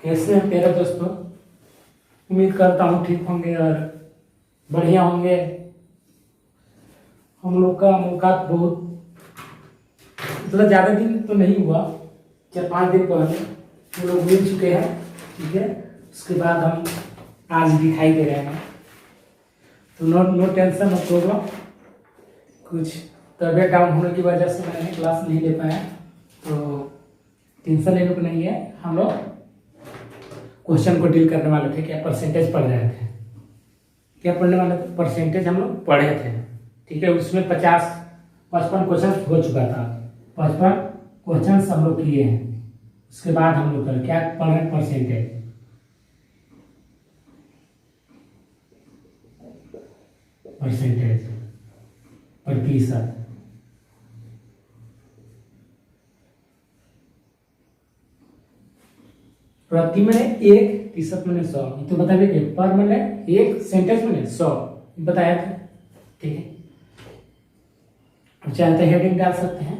कैसे हैं प्यारे दोस्तों। उम्मीद करता हूँ ठीक होंगे और बढ़िया होंगे। हम लोग का मुलाकात बहुत मतलब ज़्यादा दिन तो नहीं हुआ, 4-5 दिन पहले हम लोग मिल चुके हैं। ठीक है, उसके बाद हम आज दिखाई दे रहे हैं। तो नो टेंशन, नो प्रॉब्लम। कुछ तबीयत डाउन होने की वजह से मैंने क्लास नहीं ले पाया, तो टेंशन लेने को नहीं है। हम लोग क्वेश्चन को डील करने वाले थे। क्या परसेंटेज पढ़ रहे थे, क्या पढ़ने वाले थे, परसेंटेज हम लोग पढ़े थे। ठीक है, उसमें 55 क्वेश्चन हो चुका था। 55 क्वेश्चन हम लोग किए हैं। उसके बाद हम लोग क्या पढ़ रहे हैं, परसेंटेज। परसेंटेज प्रतिशत। प्रति मैंने 1, प्रतिशत मैंने 100। तो बताइए कि पर मैंने 1, सेंटेंस मैंने 100 बताया था। ठीक है, अब चाहते हैं हेडिंग डाल सकते हैं।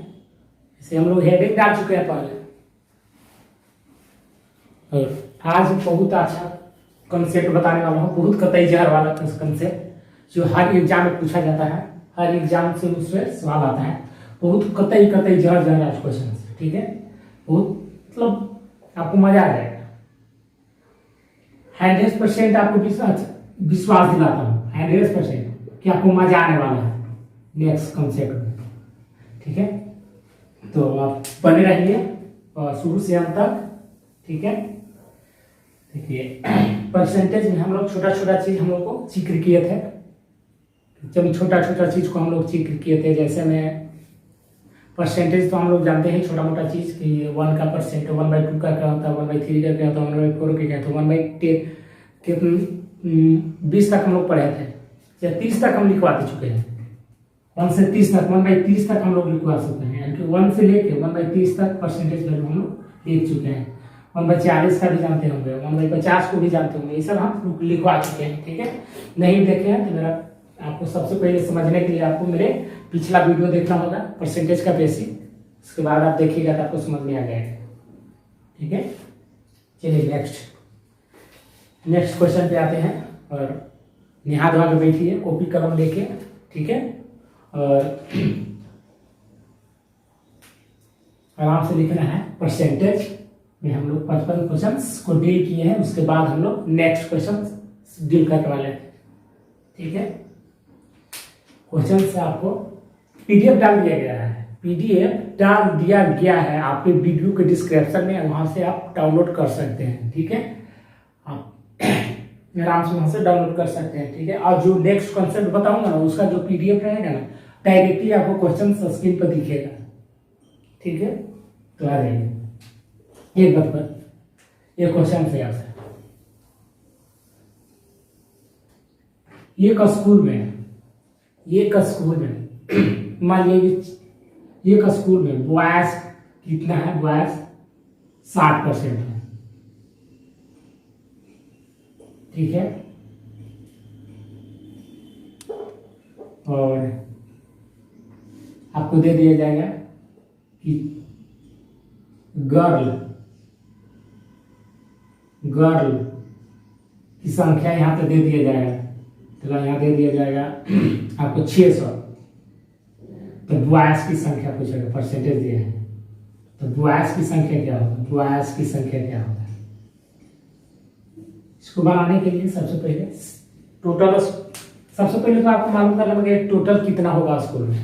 इसे हम लोग हेडिंग डाल चुके हैं पहले। और आज बहुत अच्छा कंसेप्ट बताने वाला हूँ, बहुत कतई जहर वाला कंसेप्ट जो हर एग्जाम में पूछा जाता है। हर एग्जाम से उससे सवाल आता है। बहुत कतई जहर आज क्वेश्चन। ठीक है, बहुत मतलब आपको मजा आ जाएगा। 100% आपको विश्वास दिलाता हूँ, 100% कि आपको मजा आने वाला है नेक्स्ट कंसेप्ट में। ठीक है, तो आप बने रहिए और शुरू से अंत तक। ठीक है, देखिए परसेंटेज में हम लोग छोटा चीज हम लोग को जिक्र किए थे। जब छोटा चीज को हम लोग जिक्र किए थे, जैसे में परसेंटेज तो हम लोग जानते हैं छोटा मोटा चीज कि 1 का परसेंट, 1/2 का क्या होता है, 1/3 का क्या होता है, 1/4 का क्या होता है, 1/10 20 तक हम लोग पढ़े थे या 30 तक हम लिखवा दे चुके हैं। 1 से 30 तक, 1/30 तक हम लोग लिखवा सकते हैं। यानी कि 1 से लेके 1/30 तक परसेंटेज वैल्यू हम लोग लिख चुके हैं। 1/40 का भी जानते होंगे, 1/50 को भी जानते होंगे। ये सब हम लिखवा चुके हैं। ठीक है, नहीं देखे हैं तो मेरा आपको सबसे पहले समझने के लिए आपको मेरे पिछला वीडियो देखना होगा, परसेंटेज का बेसिक। उसके बाद आप देखिएगा तो आपको समझ में आ जाएगा। ठीक है, चलिए नेक्स्ट क्वेश्चन पे आते हैं। और नहा धोआ के बैठिए, कॉपी कलम लेके। ठीक है, और आराम से लिखना है। परसेंटेज में हम लोग 55 क्वेश्चन को डील किए हैं। उसके बाद हम लोग नेक्स्ट क्वेश्चन डील करने वाले हैं। ठीक है, क्वेश्चन से आपको पीडीएफ डाल दिया गया है। पीडीएफ डाल दिया गया है आपके वीडियो के डिस्क्रिप्शन में, वहां से आप डाउनलोड कर सकते हैं। ठीक है, आप आराम से वहां से डाउनलोड कर सकते हैं। ठीक है, और जो नेक्स्ट कॉन्सेप्ट बताऊंगा ना, उसका जो पीडीएफ रहेगा ना, डायरेक्टली आपको क्वेश्चन स्क्रीन पर दिखेगा। ठीक है, तो आ जाइए एक बात पर, ये क्वेश्चन से आपसे। एक स्कूल में मान लीजिए एक स्कूल में बॉयज कितना है, बॉयज 60% है। ठीक है, और आपको दे दिया जाएगा कि गर्ल की संख्या यहाँ पे दे दिया जाएगा। तो यहाँ दे दिया जाएगा आपको 600। तो बॉयज की संख्या पूछेगा, परसेंटेज दिया है। तो बॉयज की संख्या क्या होगा, बॉयज की संख्या क्या होगा। इसको बनाने के लिए सबसे पहले तो आपको मालूम करना पड़ेगा टोटल कितना होगा स्कूल में।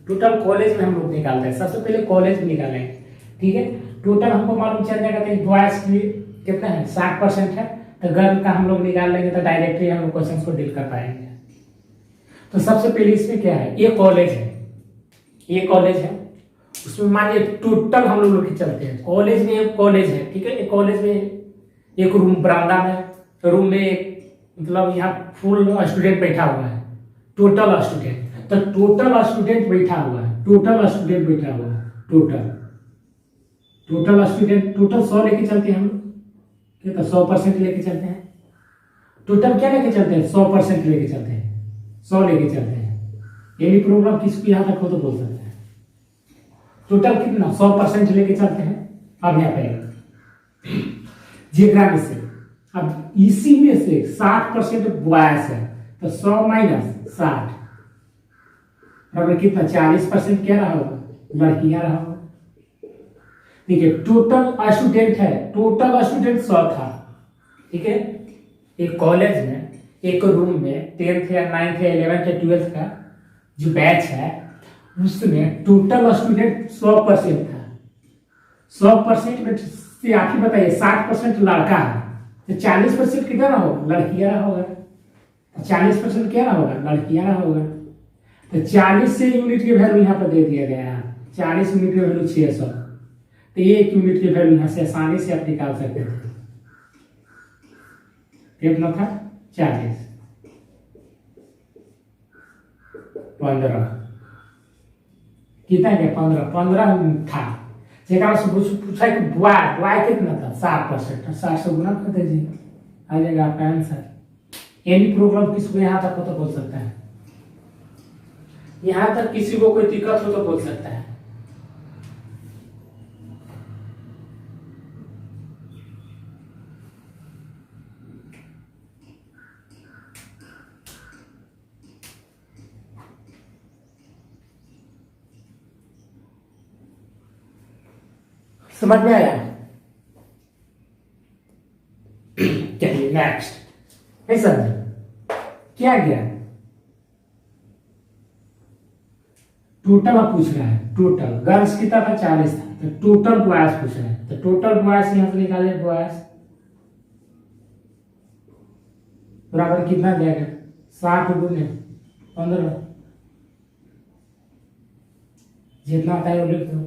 टोटल कॉलेज में हम लोग निकालते हैं, सबसे पहले कॉलेज में निकालेंगे। ठीक है, टोटल हमको मालूम चल जाएगा कि बॉयज की कितना है, 60% है। तो गर्ल का हम लोग निकाल लेंगे, तो डायरेक्टली हम लोग क्वेश्चन को डील कर पाएंगे। तो सबसे पहले इसमें क्या है, ये कॉलेज है, उसमें मानिए टोटल हम लोग लेके चलते हैं। कॉलेज में एक कॉलेज है। ठीक है, एक कॉलेज में एक रूम, बरामदा में रूम में एक मतलब यहाँ फुल स्टूडेंट बैठा हुआ है, टोटल स्टूडेंट। तो टोटल स्टूडेंट बैठा हुआ है, टोटल स्टूडेंट टोटल 100 लेके चलते हैं हम लोग। ठीक है, 100% लेके चलते हैं। टोटल क्या लेके चलते हैं, 100% लेके चलते हैं, 100 लेके चलते हैं। यही प्रॉब्लम किसको यहाँ तक हो तो बोल सकते हैं। टोटल कितना, 100% लेके चलते हैं। अब यहाँ पे जेकरा में से अब इसी में से 60% बॉयज है, तो 100 माइनस 60 बराबर कितना, 40% क्या रहा होगा, लड़कियां रहा होगा। ठीक है, टोटल स्टूडेंट है, टोटल स्टूडेंट 100 था। ठीक है, एक कॉलेज में एक रूम में 10th या 9th या 11th या 12th का जो बैच है उसमें टोटल स्टूडेंट 100% था। 100% में से आप ही बताइए 60% लड़का है, तो 40% कितना रहा होगा, लड़कियां रहा होगा। 40% क्या रहा होगा, लड़कियां रहा होगा। तो 40 से यूनिट की वैल्यू यहाँ पर दे दिया गया है, 40 यूनिट की वैल्यू 600, तो 1 यूनिट की वैल्यू यहाँ से आसानी से आप निकाल सकते थे। कितना था, 40, 15 कितना है, 15 था। जेकरा से पूछा कि बॉय कितना था, 60%, 60 से गुना कर दीजिए, आ जाएगा आपका आंसर। एनी प्रॉब्लम किसी को यहाँ तक हो तो बोल सकता है, यहाँ तक किसी को कोई दिक्कत हो तो बोल सकता है। समझ में आया? चलिए नेक्स्ट, नहीं समझे क्या गया, टोटल आप पूछ रहा है, टोटल गर्ल्स कितना था, 40 था, तो टोटल बॉयज पूछ रहे हैं, तो टोटल बॉयज यहां से निकाले, बॉयज बराबर कितना जाएगा, 60 गुने 15, जितना आता है वो लिख दो।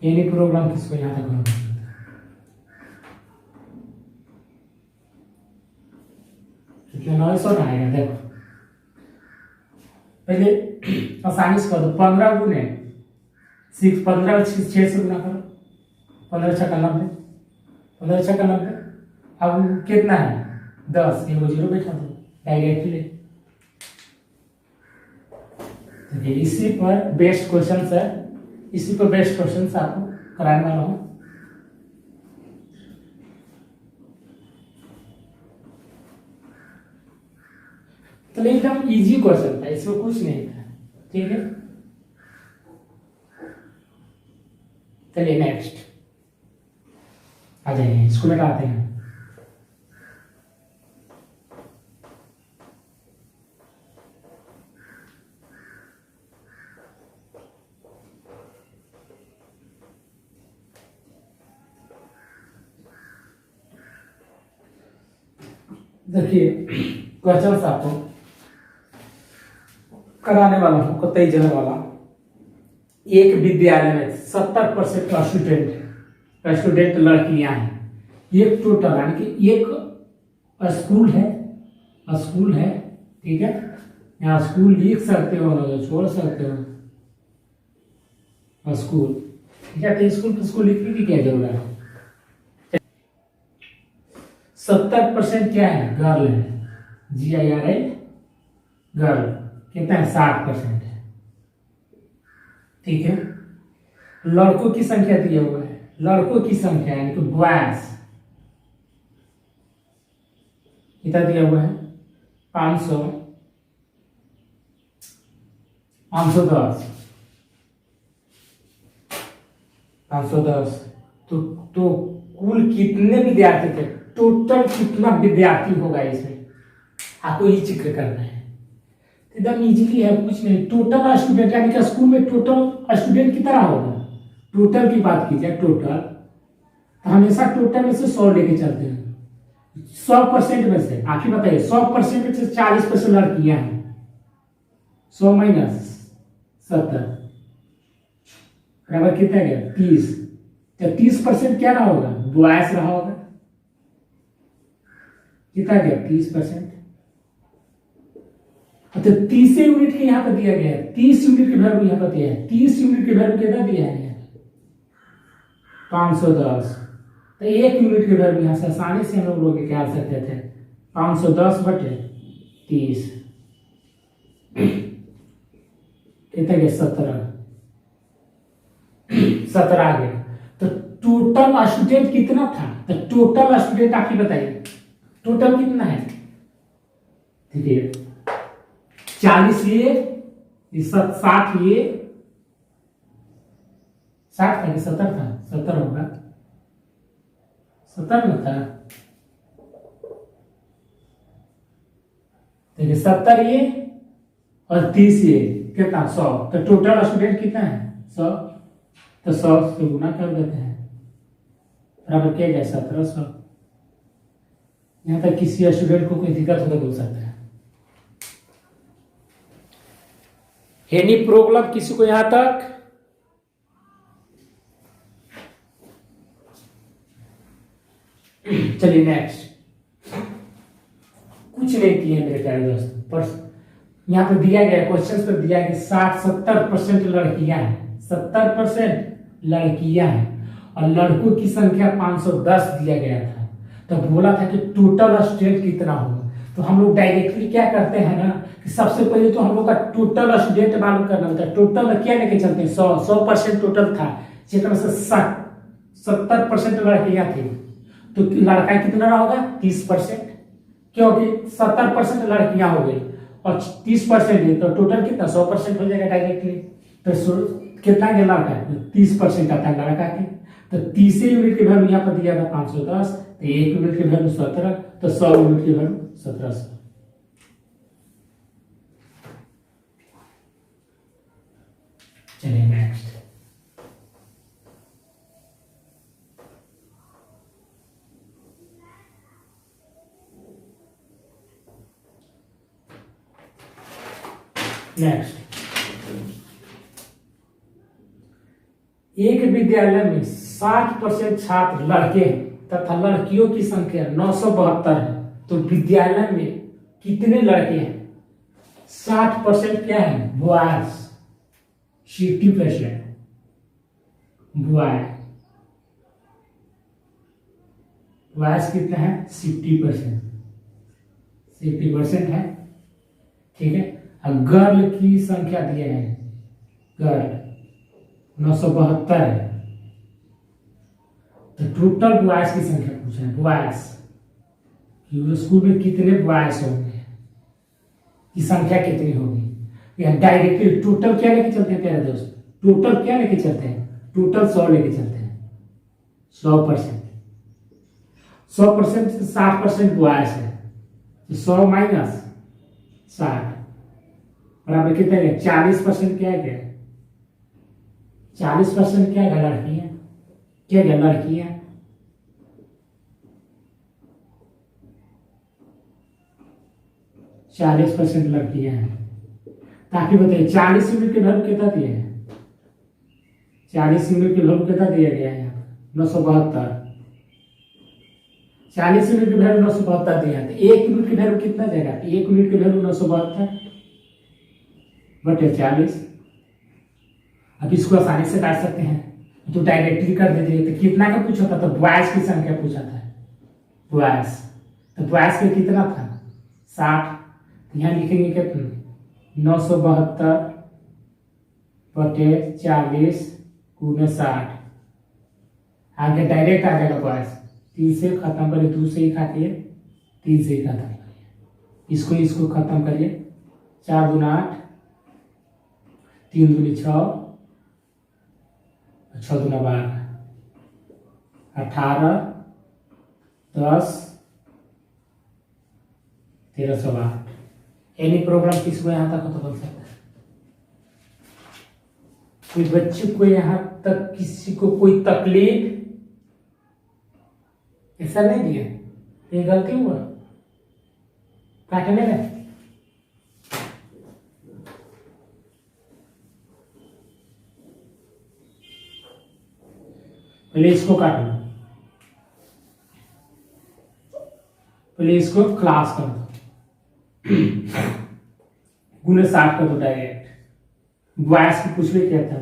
एनी प्रोग्राम किसको यहाँ तक होना, कितना 900 आएगा। देखो पहले आसानी से कर दो, 15 गुने 6, 15 6 से गुना करो, 15 छक्का 90, 15 छक्का 90। अब कितना है, 10, एगो जीरो बैठा दो डायरेक्टली। देखिए इसी पर बेस्ट क्वेश्चन है, इसी पर बेस्ट क्वेश्चन आपको कराने वाला हूं। तो एकदम इजी क्वेश्चन था, इसमें कुछ नहीं था। ठीक है, चलिए नेक्स्ट आ जाइए, इसको लगाते हैं। देखिए क्वेश्चन आपको कराने वाला हूं, कतई जगह वाला। एक विद्यालय में 70% स्टूडेंट लड़कियां हैं, एक टोटल यानी कि एक स्कूल है। ठीक है, यहाँ स्कूल लिख सकते हो ना, छोड़ सकते हो स्कूल। ठीक है, तो स्कूल लिखने की क्या जरूरत है। 70% क्या है, गर्ल है, GIRL गर्ल, कितना है, 60% है। ठीक है, लड़कों की संख्या दिया हुआ है, लड़कों की संख्या यानी कि बॉयज कितना दिया हुआ है, 510। तो कुल कितने विद्यार्थी थे, टोटल कितना विद्यार्थी होगा इसमें, आपको ये जिक्र करना है। एकदम इजीली है, कुछ नहीं। टोटल स्टूडेंट यानी कि स्कूल में टोटल स्टूडेंट की तरह होगा, टोटल की बात की जाए, टोटल तो हमेशा टोटल में से 100 लेके चलते हैं। 100% में से आप ही बताइए, 100% में से 40% लड़कियां हैं, 100 माइनस 70 बराबर कितना गया, 30। तो 30% क्या रहा होगा, बॉयज रहा होगा। कितना गया, 30%। तो 30 यूनिट के यहाँ पर दिया गया है, 30 यूनिट की वैल्यू यहाँ पर दिया है, 30 यूनिट की वैल्यू कितना दिया है, 510। तो 1 यूनिट के वैल्यू यहाँ से आसानी से हम लोग निकाल सकते थे 510/30 कितने के 17 आ गया। तो टोटल स्टूडेंट कितना था, तो टोटल स्टूडेंट आप ही बताइए टोटल कितना है। देखिए 40 ये 60 ये 60 था कि 70 था, 70 होगा, 70 में था। देखिए 70 ये और 30 ये कितना 100। तो टोटल स्टूडेंट कितना है 100। तो 100 से गुना कर देते हैं बराबर क्या गया 1700। यहाँ तक किसी स्टूडेंट को कोई दिक्कत हो तो बोल सकता है। एनी प्रॉब्लम किसी को यहां तक। चलिए नेक्स्ट। कुछ नहीं किए मेरे प्यारे दोस्तों, पर यहाँ पे दिया गया क्वेश्चन पर दिया है कि 60-70% लड़कियां हैं, 70% लड़कियां हैं और लड़कों की संख्या 510 दिया गया था। तो बोला था कि टोटल स्टूडेंट कितना होगा। तो हम लोग डायरेक्टली क्या करते हैं ना कि सबसे पहले तो हम लोग का टोटल स्टूडेंट मालूम करना होता है। टोटल क्या लेके चलते हैं 100% टोटल था, जिसमें से 70% लड़कियां थी। तो लड़का कितना होगा 30%, क्योंकि 70% लड़कियां हो गई और 30% तो टोटल कितना 100% हो जाएगा डायरेक्टली। तो कितना के लड़का 30% आता है लड़का के। तो 30 यूनिट की वैल्यू यहाँ पर दिया था 510, तो 1 यूनिट की वैल्यू 17, तो 100 यूनिट की वैल्यू 1700। चलिए नेक्स्ट। एक विद्यालय में 60% छात्र लड़के हैं तथा लड़कियों की संख्या 972 है। तो विद्यालय में कितने लड़के हैं। 60% क्या है बॉयज, 60% बॉयज कितना है 60% है, ठीक है। और गर्ल की संख्या दिए हैं, गर्ल 972 है। तो टोटल बॉयज की संख्या पूछा है, बॉयज स्कूल में कितने बॉयज होंगे की संख्या कितनी होगी। या डायरेक्टली टोटल क्या लेके चलते हैं प्यारे दोस्त, टोटल क्या लेके चलते हैं, टोटल 100 लेके चलते हैं। 100% से 60% बॉयज है, तो 100 माइनस 60 बराबर कितने है 40% क्या है 40% क्या है लड़कियां, क्या है लड़कियां। चालीस % लड़कियां हैं। ताकि बताइए 40 यूनिट के वैल्यू कितना दिया है, 40 यूनिट के वैल्यू कितना दिया गया है 972। 40 यूनिट की वैल्यू 972 दिया है, तो 1 यूनिट की वैल्यू कितना जाएगा, 1 यूनिट की वैल्यू 972 बटे 40। अब इसको आसानी से काट सकते हैं, तो डायरेक्टली कर दीजिए। तो कितना का पूछा था, तो बॉयज की संख्या पूछा था, बॉयज। तो बॉयज का कितना था 60, यहाँ लिखेंगे कितना 972 बटे 40 गुने 60। आगे डायरेक्ट आ जाएगा बॉयज, 3 से खत्म करिए, 2 से ही काटिए, 3 से ही खत्म करिए, इसको खत्म करिए। 4 दूना 8, 3 दूनी 6, 6 दूना 12, 18, 10, 1308। एनी प्रॉब्लम किसको यहाँ तक हो तो बोल सकता है। कोई बच्चे को यहाँ तक किसी को कोई तकलीफ ऐसा नहीं दिया, ये गलती हुआ काटने में। पहले इसको काटना, पहले इसको क्लास कर दो, गुने 60 कर दो डायरेक्ट। बॉयज की कुछ भी किया था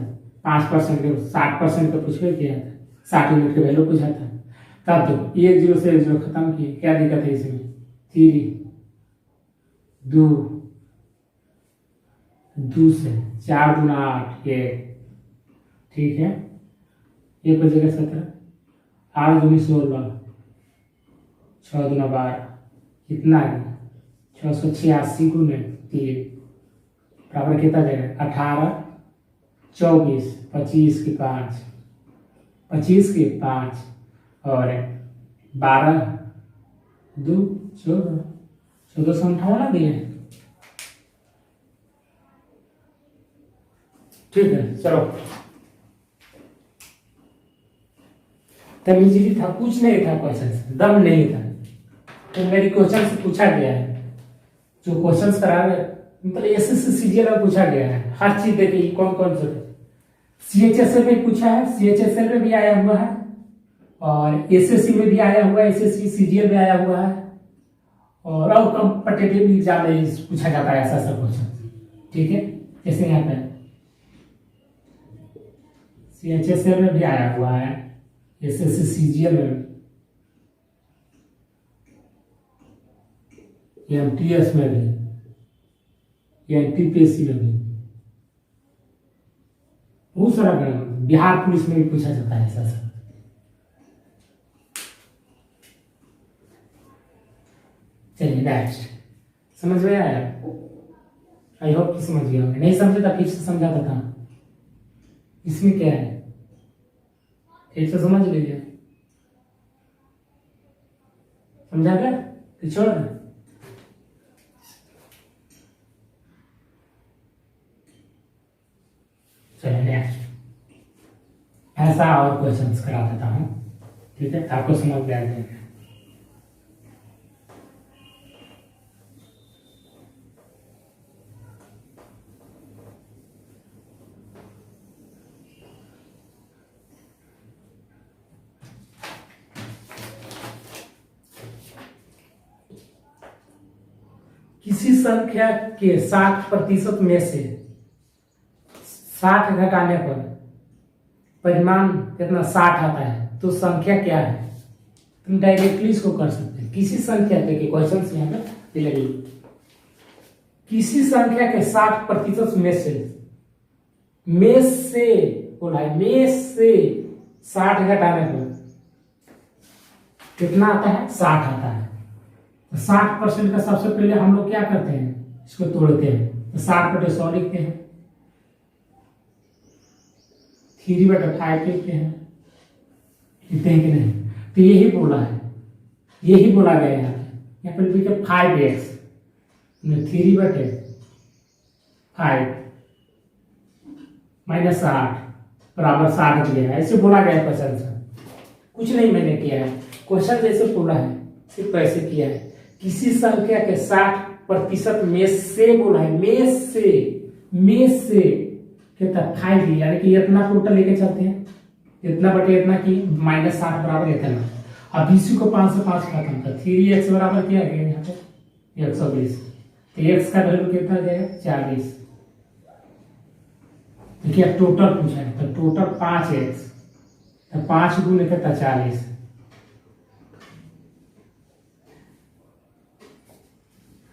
5% के 60% का कुछ भी किया था, 60 यूनिट के वैल्यू पूछा था। तब तो 1 0 से 1 0 खत्म किए, क्या दिक्कत है इसमें? 3 2 2 से 4 दूना 8 1, ठीक है, 1 बजेगा 17, 8 दूनी 16, 6 दूना 12, कितना है? 686 गुने 3 बराबर कितना जाएगा? 18 24 25 के 5, 25 के 5 और 12 2 14, 1458 दिए। ठीक है, चलो। तब इजीली था, कुछ नहीं था, क्वेश्चन दम नहीं था। तो मेरी क्वेश्चन से पूछा गया है, जो क्वेश्चन करा रहे मतलब एसएससी सीजीएल में पूछा गया है, हर चीज देखिए कौन कौन से। सीएचएसएल में पूछा है, सीएचएसएल में भी आया हुआ है, और एसएससी में भी आया हुआ है, एसएससी सीजीएल में आया हुआ है, और कॉम्पिटिटिव एग्जाम में पूछा जाता है ऐसा सब क्वेश्चन। ठीक है, जैसे यहाँ पे सीएचएसएल में भी आया हुआ है, एसएससी सीजीएल में, एमटीएस में भी, एनटीपीएससी में भी, बहुत सारा बिहार पुलिस में भी पूछा जाता है ऐसा सब। चलिए नेक्स्ट, समझ में आया? आई होप कि समझ गया होगा, नहीं समझे तो फिर से समझाता था। इसमें क्या है फिर से समझ लीजिए, समझा गया तो छोड़ दे। चलिए नेक्स्ट, ऐसा और क्वेश्चंस करा देता हूँ, ठीक है, आपको समझ में आ जाएगा। किसी संख्या के 60% में से 60 घटाने पर परिमाण कितना 60 आता है, तो संख्या क्या है? तुम डायरेक्टली इसको कर सकते हैं। किसी संख्या के क्वेश्चन से यहाँ पे लगी, किसी संख्या के 60% में से बोला है, में से 60 घटाने पर कितना आता है? 60 आता है। 60% का सबसे पहले हम लोग क्या करते हैं, इसको तोड़ते हैं, तो 60/100 लिखते हैं, 3/5 लिखते हैं, लिखते हैं कि नहीं? तो यही बोला है, यही बोला गया है यहाँ पर लिखे 5x 3/5 माइनस 60 बराबर 60 दिया है, ऐसे बोला गया क्वेश्चन से। कुछ नहीं मैंने किया है, क्वेश्चन जैसे बोला है सिर्फ ऐसे किया है। किसी संख्या के 60% में से बोला है, में से कितना 5 दिया, यानी कि इतना टोटल लेके चलते हैं, इतना बटे इतना की माइनस 60 बराबर इतना। अब इसी को 5 से 5 खत्म कर, 3x बराबर क्या गया यहाँ पे 120, तो x का वैल्यू कितना जाएगा 40। देखिए टोटल पूछा है, तो टोटल 5x, तो 5 गुने कितना 40।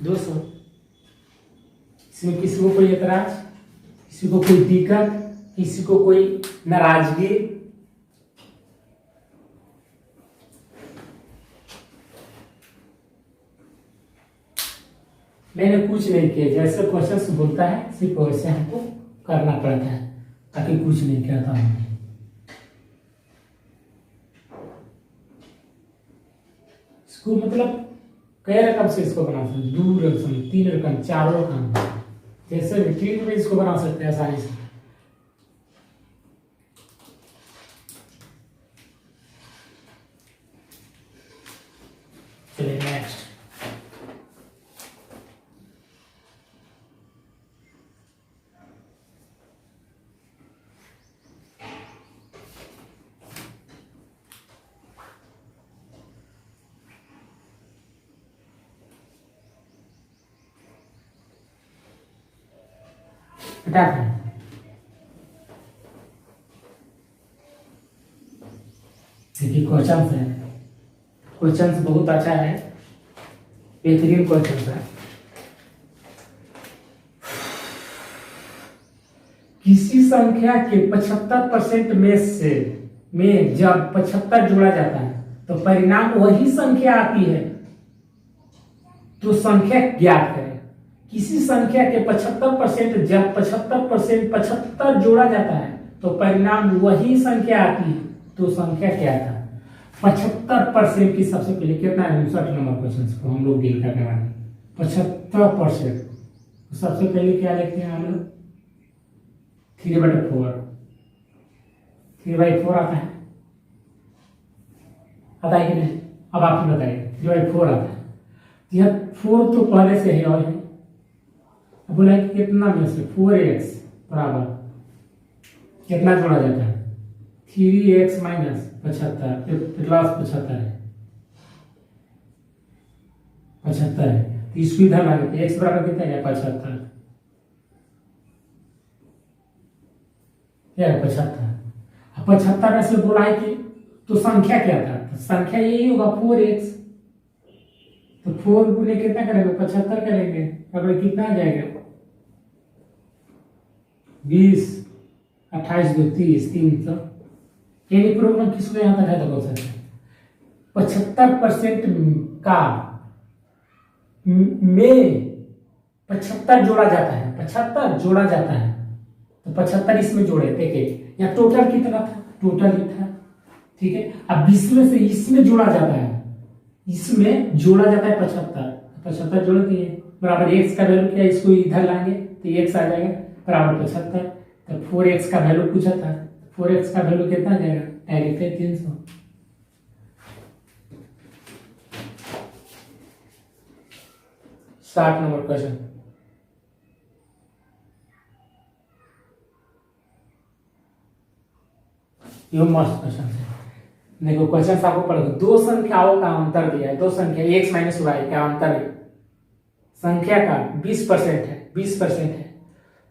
दोस्तों इसमें किसी को कोई एतराज, किसी को कोई दिक्कत, किसी को कोई नाराजगी? मैंने कुछ नहीं किया, जैसे क्वेश्चन बोलता है सिर्फ वैसे हमको करना पड़ता है, ताकि कुछ नहीं कहता हूँ। इसको मतलब कई रकम से इसको बना सकते, 2 रकम 3 रकम 4 रकम, जैसे भी 3 में इसको बना सकते हैं आसानी से। चलिए नेक्स्ट, देखिए क्वेश्चन है, क्वेश्चन बहुत अच्छा है, बेहतरीन क्वेश्चन है। किसी संख्या के 75% में जब 75 जोड़ा जाता है तो परिणाम वही संख्या आती है, तो संख्या ज्ञात करें। किसी संख्या के 75% जब 75% जोड़ा जाता है तो परिणाम वही संख्या आती है, तो संख्या क्या था? 75% की सबसे पहले कितना है? 59 नंबर क्वेश्चन को हम लोग डील करने वाले। 75% सबसे पहले क्या लिखते हैं हम लोग? 3/4 3/4 आता है कि नहीं? अब आप ही बताइए। 3/4 आता है, यह 4 तो पहले से ही और है। बोला कि कितना में से 4x बराबर कितना जोड़ा जाता है? 3x माइनस 75 प्लस 75 है, 75 है। तो इसको इधर लाने x बराबर कितना है? 75 क्या है? 75। 75 में से बोला है कि तो संख्या क्या था? तो संख्या यही होगा 4x। तो 4 गुने कितना करेंगे? 75 करेंगे। अब कितना आ जाएगा? 20 28 2 30 300। यानी प्रॉब्लम किसको यहाँ तक है तो बोल सकते हैं 75% का में 75 जोड़ा जाता है, 75 जोड़ा जाता है, तो 75 इसमें जोड़े। देखिए यहाँ टोटल कितना था? टोटल ही था, ठीक है। अब 20 में से इसमें जोड़ा जाता है, इसमें जोड़ा जाता है 75 जोड़ दिए बराबर x का वैल्यू क्या? इसको इधर लाएंगे तो x आ जाएगा बराबर 75। तो 4x का वैल्यू पूछा था, 4x का वैल्यू कितना आ जाएगा? डायरेक्ट है 300। साठ नंबर क्वेश्चन। ये मस्त क्वेश्चन है। देखो क्वेश्चन आपको पढ़ो। दो संख्याओं का अंतर दिया है, दो संख्या x माइनस वाई का अंतर है, संख्या का 20% है, 20% है।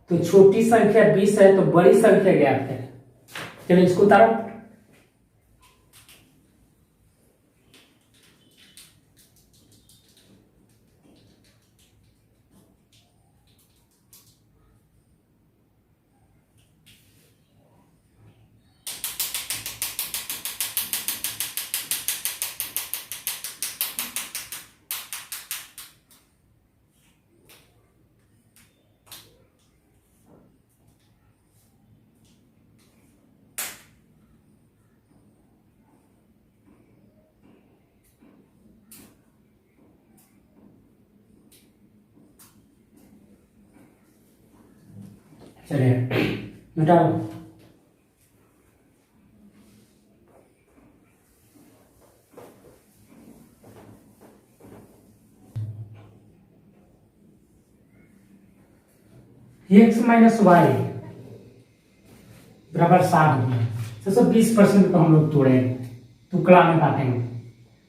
तो छोटी संख्या 20 है तो बड़ी संख्या ज्ञात है। चलो इसको उतारो। चलिए मिटाओ। x माइनस वाई बराबर 60 हो। 20% को हम लोग तोड़ेंगे, टुकड़ा में काटेंगे।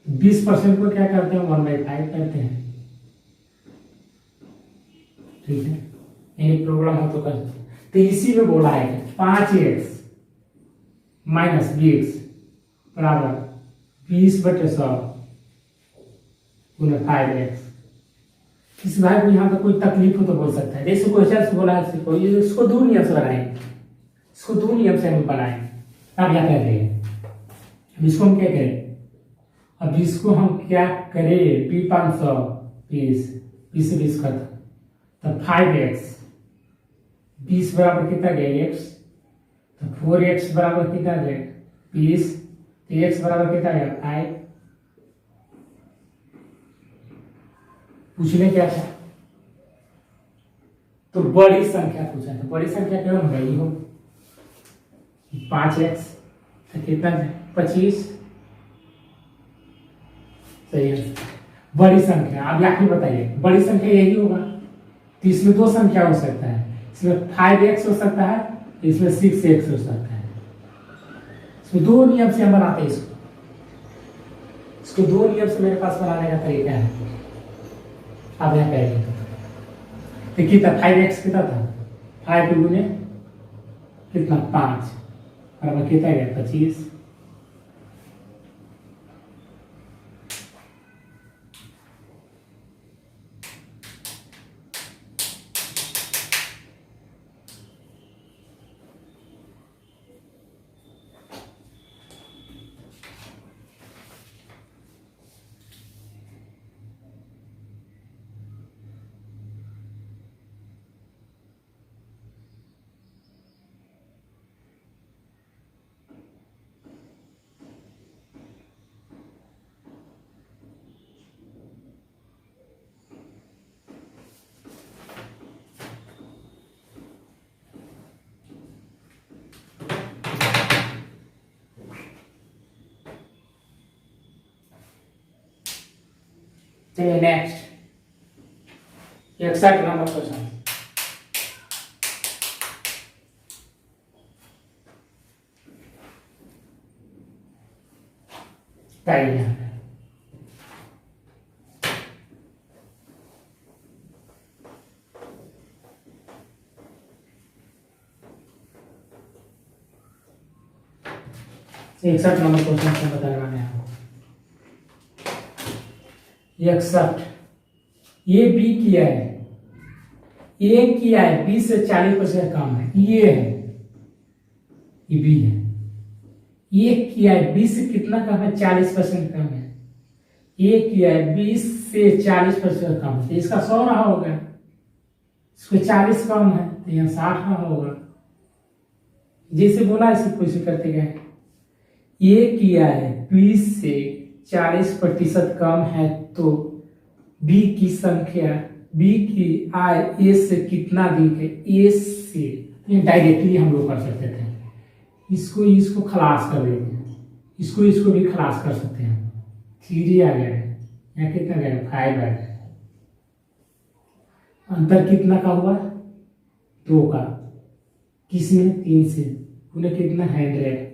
20% को क्या करते हैं? 1/5 करते हैं, ठीक है। यही प्रॉब्लम हो तो कर। तो इसी में बोला है 5x माइनस 20 बराबर 20/100 गुना 5x। इस भाई को यहाँ पे कोई तकलीफ हो तो बोल सकता है। जैसे क्वेश्चन से बोला है इसको दो नियम से बनाएंगे, इसको दो नियम से हम बनाएंगे। अब यहाँ कहते हैं, अब इसको हम क्या करें? अब इसको हम क्या करें? p 500 20 से 20 खत्म, तो 5x 20 बराबर कितना गया? x। तो 4x बराबर कितना गया? 20। तो x बराबर कितना गया? 5। पूछने क्या था? तो बड़ी संख्या पूछा था। बड़ी संख्या क्या होगा? ये हो 5x तो कितना है? 25। सही है, बड़ी संख्या। अब आखिर बताइए, बड़ी संख्या यही होगा। तो इसमें दो संख्या हो सकता है, इसमें 5x हो सकता है, इसमें 6x हो सकता है। इसमें दो नियम से हम बनाते हैं इसको दो नियम से मेरे पास बनाने का तरीका है। अब यहाँ कहेंगे तो कितना? 5x कितना था? 5 गुने कितना? 5 बराबर कितना गया? 25। चलिए नेक्स्ट 61 नंबर क्वेश्चन। बताइए 61 नंबर क्वेश्चन से बता रहा है आपको। 61 ये बी किया है, ए किया है, बी से 40% कम है, ये है, ये बी है। ए किया है, बी से कितना कम है? 40% कम है। ए किया है, 20 से 40% कम है, तो इसका 100 रहा होगा, इसको 40 कम है तो यहाँ 60 रहा होगा। जैसे बोला इसे कोशिश करते गए। ए किया है 20 से 40% कम है, तो बी की संख्या, बी की आय ए से कितना अधिक है? ए से डायरेक्टली हम लोग कर सकते थे, इसको खलास कर देते हैं, इसको भी खलास कर सकते हैं। 3 आ गया, यहाँ कितना गया? 5 आ गया। अंतर कितना का हुआ? 2 का। किसमें? 3 से। उन्हें कितना? 100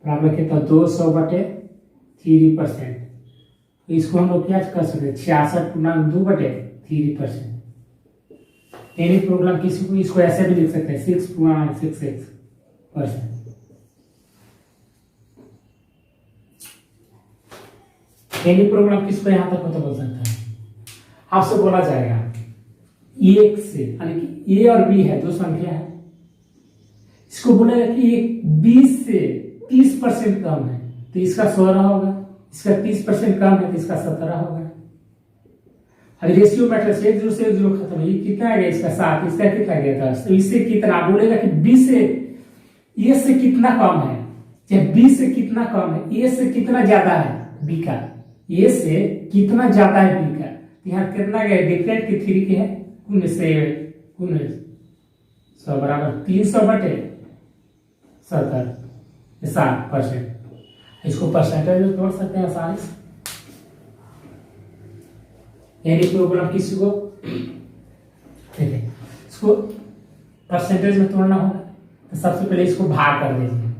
बराबर कितना? 200/3%। तो इसको हम लोग क्या कर सकते हैं? 66/2/3%। एनी प्रोग्राम किसी को इसको ऐसे भी लिख सकते हैं 6.66%। एनी प्रोग्राम किसको यहां तक होता बोल सकता है? आपसे बोला जाएगा एक से, यानी कि ए और बी है, दो संख्या है, इसको बोलेगा कि एक 20 से 30% कम है, तो इसका 16 होगा, इसका 30% कम है तो इसका 17 होगा। अब रेशियो मैट्रिक्स 1 0 से 1 0 खत्म है, ये कितना आ गया? इसका 7, इसका कितना गया था? तो इससे कितना बोलेगा कि बी से ए से कितना कम है, चाहे बी से कितना कम है, ए से कितना ज्यादा है बी का, ए से कितना ज्यादा है बी का। यहाँ कितना गया? डिफरेंट की 3 के है, कुन से 100 बराबर 300/70, 60%। इसको परसेंटेज में तोड़ सकते हैं आसानी से। यानी प्रोग्राम किसी को देखिए, इसको परसेंटेज में तोड़ना होगा तो सबसे पहले इसको भाग कर दीजिए,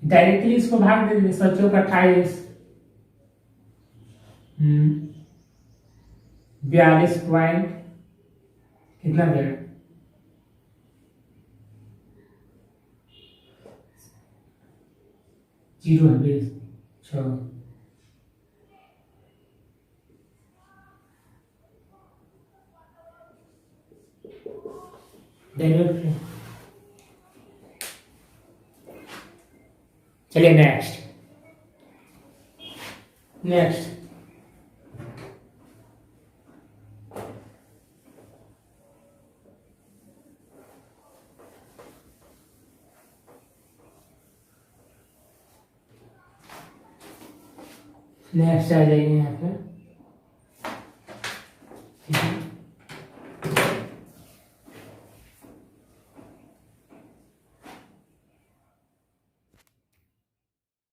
डायरेक्टली इसको भाग दे दीजिए। 7 का 28, 42 पॉइंट कितना देगा? 0 है 6। चलिए नेक्स्ट नेक्स्ट नेक्स्ट आ जाइए यहाँ पे, ठीक है।